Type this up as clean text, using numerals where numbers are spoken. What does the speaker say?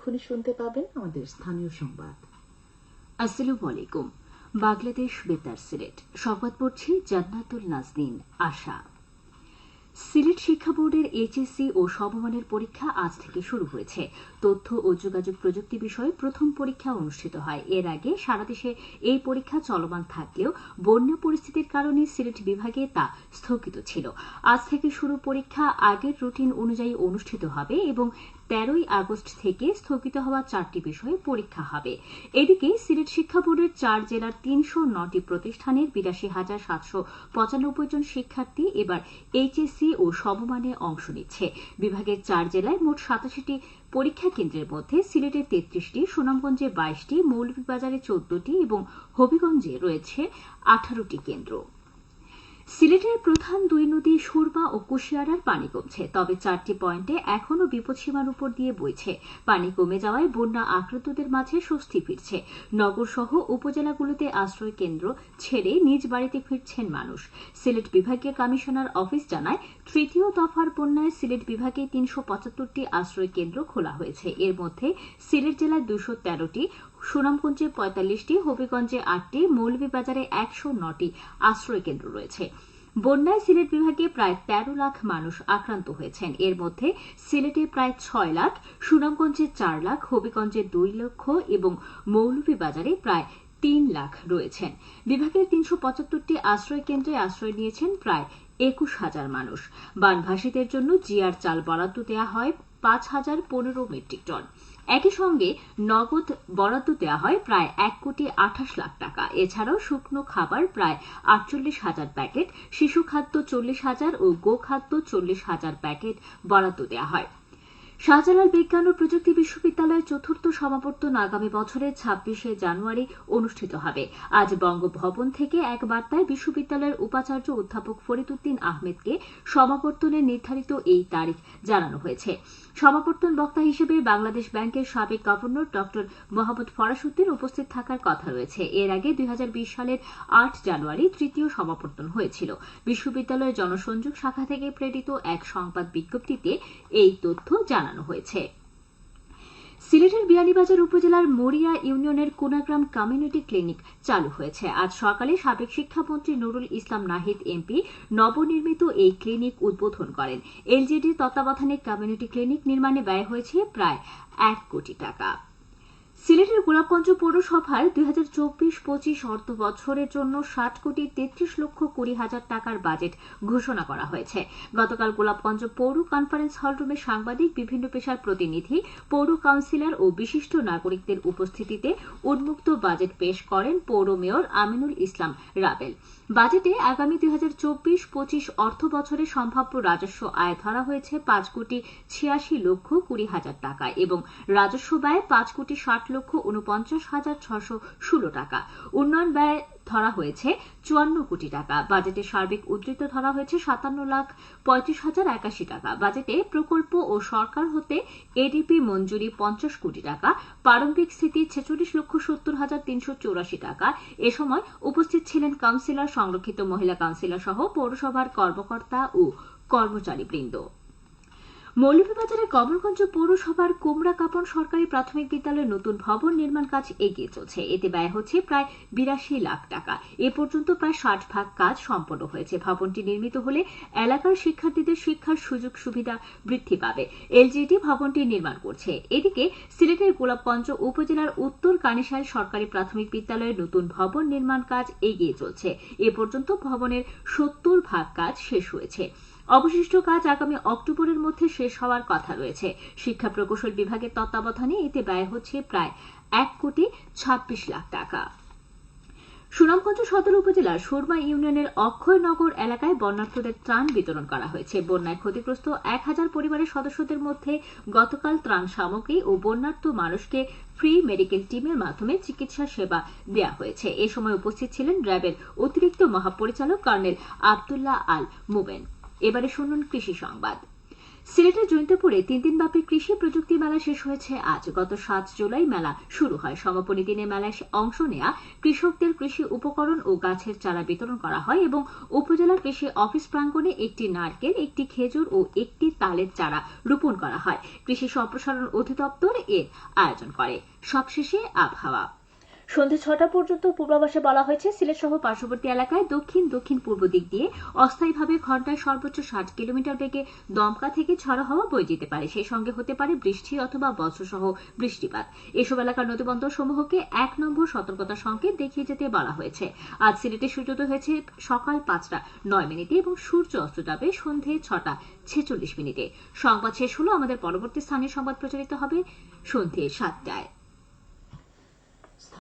এক্ষুনি শুনতে পাবেন আমাদের স্থানীয় সংবাদ। আসসালামু আলাইকুম। বাংলাদেশ বেতার সিলেট সংবাদ পড়ছি জান্নাতুল নাজনীন আশা। সিলেট শিক্ষা বোর্ডের এইচএসসি ও সমমানের পরীক্ষা আজ থেকে শুরু হয়েছে। তথ্য ও যোগাযোগ প্রযুক্তি বিষয়ে প্রথম পরীক্ষা অনুষ্ঠিত হয়। এর আগে সারা দেশে এই পরীক্ষা চলমান থাকলেও বন্যা পরিস্থিতির কারণে সিলেট বিভাগে তা স্থগিত ছিল। আজ থেকে শুরু পরীক্ষা আগের রুটিন অনুযায়ী অনুষ্ঠিত হবে এবং 13 আগস্ট থেকে স্থগিত হওয়া 4টি বিষয়ে পরীক্ষা হবে। এদিকে সিলেট শিক্ষা বোর্ডের 4 জেলার 309টি প্রতিষ্ঠানের 82,795 জন শিক্ষার্থী এবার এইচএসসি ও সমমানে অংশ নিচ্ছে। বিভাগের 4 জেলায় মোট 87টি পরীক্ষা কেন্দ্রের মধ্যে সিলেটে 33টি, সুনামগঞ্জে 22টি, মৌলভীবাজারে 14টি এবং হবিগঞ্জে রয়েছে 18টি কেন্দ্র। সিলেটের প্রধান দুই নদী সুরমা ও কুশিয়ারার পানি কমছে, তবে 4টি পয়েন্টে এখনও বিপদসীমার উপর দিয়ে বইছে। পানি কমে যাওয়ায় বন্যা আক্রান্তদের মাঝে স্বস্তি ফিরছে। নগর সহ উপজেলাগুলোতে আশ্রয় কেন্দ্র ছেড়ে নিজ বাড়িতে ফিরছেন মানুষ। সিলেট বিভাগীয় কমিশনার অফিস জানায়, তৃতীয় দফার বন্যায় সিলেট বিভাগে 375টি আশ্রয় কেন্দ্র খোলা হয়েছে। এর মধ্যে সিলেট জেলায় 213টি, সুনামগঞ্জে 45টি, হবিগঞ্জে 8টি, মৌলভীবাজারে 109টি আশ্রয় কেন্দ্র রয়েছে। বন্যায় সিলেট বিভাগে প্রায় 13 লাখ মানুষ আক্রান্ত হয়েছেন। এর মধ্যে সিলেটে প্রায় 6 লাখ, সুনামগঞ্জে 4 লাখ, হবিগঞ্জে 2 লক্ষ এবং মৌলভীবাজারে প্রায় 3 লাখ রয়েছেন। বিভাগের 375টি আশ্রয় কেন্দ্রে আশ্রয় নিয়েছেন প্রায় 21,000 মানুষ। বানভাসীদের জন্য জিআর চাল বরাদ্দ দেওয়া হয় 5,015 মেট্রিক টন। একই সঙ্গে নগদ বরাদ্দ দেওয়া হয় প্রায় 1,28,00,000 টাকা। এছাড়াও শুকনো খাবার প্রায় 48,000 প্যাকেট, শিশু খাদ্য 40,000 ও গোখাদ্য 40,000 প্যাকেট বরাদ্দ দেওয়া হয়। শাহজালাল বিজ্ঞান ও প্রযুক্তি বিশ্ববিদ্যালয়ের 4র্থ সমাবর্তন আগামী বছরের 26শে জানুয়ারি অনুষ্ঠিত হবে। আজ বঙ্গভবন থেকে এক বার্তায় বিশ্ববিদ্যালয়ের উপাচার্য অধ্যাপক ফরিদউদ্দিন আহমেদকে সমাবর্তনের নির্ধারিত এই তারিখ জানানো হয়েছে। সমাবর্তন বক্তা হিসেবে বাংলাদেশ ব্যাংকের সাবেক গভর্নর ড মোহাম্মদ ফরাসউদ্দিন উপস্থিত থাকার কথা রয়েছে। এর আগে 2020 সালের 8 জানুয়ারি তৃতীয় সমাবর্তন হয়েছিল। বিশ্ববিদ্যালয়ের জনসংযোগ শাখা থেকে প্রেরিত এক সংবাদ বিজ্ঞপ্তিতে এই তথ্য জানানো হয়েছে। সিলেটের বিয়ানীবাজার উপজেলার মরিয়া ইউনিয়নের কোনাগ্রাম কমিউনিটি ক্লিনিক চালু হয়েছে। আজ সকালে সাবেক শিক্ষামন্ত্রী নুরুল ইসলাম নাহিদ এমপি নবনির্মিত এই ক্লিনিক উদ্বোধন করেন। এলজিডির তত্ত্বাবধানে কমিউনিটি ক্লিনিক নির্মাণে ব্যয় হয়েছে প্রায় 1 কোটি টাকা। সিলেটের গোলাপগঞ্জ পৌরসভার 2024-25 অর্থ বছরের জন্য 60,33,20,000 টাকার বাজেট ঘোষণা করা হয়েছে। গতকাল গোলাপগঞ্জ পৌর কনফারেন্স হলরুমে সাংবাদিক, বিভিন্ন পেশার প্রতিনিধি, পৌর কাউন্সিলর ও বিশিষ্ট নাগরিকদের উপস্থিতিতে উন্মুক্ত বাজেট পেশ করেন পৌর মেয়র আমিনুল ইসলাম রাবেল। বাজেটে আগামী 2024-25 অর্থ বছরে সম্ভাব্য রাজস্ব আয় ধরা হয়েছে 5,86,20,000 টাকা এবং রাজস্ব ব্যয় 5,60,49,616 টাকা। উন্নয়ন ব্যয় ধরা হয়েছে 54 কোটি টাকা। বাজেটে সার্বিক উদ্ধৃত ধরা হয়েছে 57,35,081 টাকা। বাজেটে প্রকল্প ও সরকার হতে এডিপি মঞ্জুরি 50 কোটি টাকা, প্রারম্ভিক স্থিতি 46,70,384 টাকা। এ সময় উপস্থিত ছিলেন কাউন্সিলর, সংরক্ষিত মহিলা কাউন্সিলর সহ পৌরসভার কর্মকর্তা ও কর্মচারীবৃন্দ। মৌলভীবাজারের কমলগঞ্জ পৌরসভার কুমড়াকাপন সরকারি প্রাথমিক বিদ্যালয়ের নতুন ভবন নির্মাণ কাজ এগিয়ে চলছে। এতে ব্যয় হচ্ছে প্রায় 82 লাখ টাকা। এ পর্যন্ত প্রায় 60% কাজ সম্পন্ন হয়েছে। ভবনটি নির্মিত হলে এলাকার শিক্ষার্থীদের শিক্ষার সুযোগ সুবিধা বৃদ্ধি পাবে। এলজিডি ভবনটি নির্মাণ করছে। এদিকে সিলেটের গোলাপগঞ্জ উপজেলার উত্তর কানিশাইল সরকারি প্রাথমিক বিদ্যালয়ের নতুন ভবন নির্মাণ কাজ এগিয়ে চলছে। এ পর্যন্ত ভবনের 70% কাজ শেষ হয়েছে। অবশিষ্ট কাজ আগামী অক্টোবরের মধ্যে শেষ হওয়ার কথা রয়েছে। শিক্ষা প্রকৌশল বিভাগের তত্ত্বাবধানে এতে ব্যয় হচ্ছে প্রায় 1,26,00,000 টাকা। সুনামগঞ্জ সদর উপজেলার সুরমা ইউনিয়নের অক্ষয়নগর এলাকায় বন্যার্তদের ত্রাণ বিতরণ করা হয়েছে। বন্যায় ক্ষতিগ্রস্ত 1000 পরিবারের সদস্যদের মধ্যে গতকাল ত্রাণ সামগ্রী ও বন্যার্ত মানুষকে ফ্রি মেডিকেল টিমের মাধ্যমে চিকিৎসা সেবা দেওয়া হয়েছে। এ সময় উপস্থিত ছিলেন র্যাবের অতিরিক্ত মহাপরিচালক কর্নেল আবদুল্লাহ আল মুবেন। এবারে শুনুন কৃষি সংবাদ। সিলেটের জৈন্তাপুরে 3 দিনব্যাপী কৃষি প্রযুক্তি মেলা শেষ হয়েছে আজ। গত 7 জুলাই মেলা শুরু হয়। সমাপনী দিনে মেলায় অংশ নেয়া কৃষকদের কৃষি উপকরণ ও গাছের চারা বিতরণ করা হয় এবং উপজেলা কৃষি অফিস প্রাঙ্গণে একটি নারকেল, একটি খেজুর ও একটি তালের চারা রোপণ করা হয়। কৃষি সম্প্রসারণ অধিদপ্তর এর আয়োজন করে। সবশেষে আবহাওয়া। সন্ধ্যে 6টা পর্যন্ত পূর্বাভাসে বলা হয়েছে সিলেট সহ পার্শ্ববর্তী এলাকায় দক্ষিণ দক্ষিণ পূর্ব দিক দিয়ে অস্থায়ীভাবে ঘন্টায় সর্বোচ্চ 60 কিলোমিটার বেগে দমকা থেকে ঝড়ো হাওয়া বয়ে যেতে পারে। সেই সঙ্গে হতে পারে বৃষ্টি অথবা বজ্রসহ বৃষ্টিপাত। এসব এলাকার নদীবন্দর সমূহকে 1 নম্বর সতর্কতা সংকেত দেখিয়ে যেতে বলা হয়েছে। আজ সিলেটে সূর্যোদয় হয়েছে সকাল 5টা 9 মিনিটে এবং সূর্য অস্ত যাবে সন্ধ্যে 6টা 46 মিনিটে। সংবাদ শেষ হলো। আমাদের পরবর্তী স্থানীয় সংবাদ প্রচারিত হবে সন্ধ্যে 7টায়।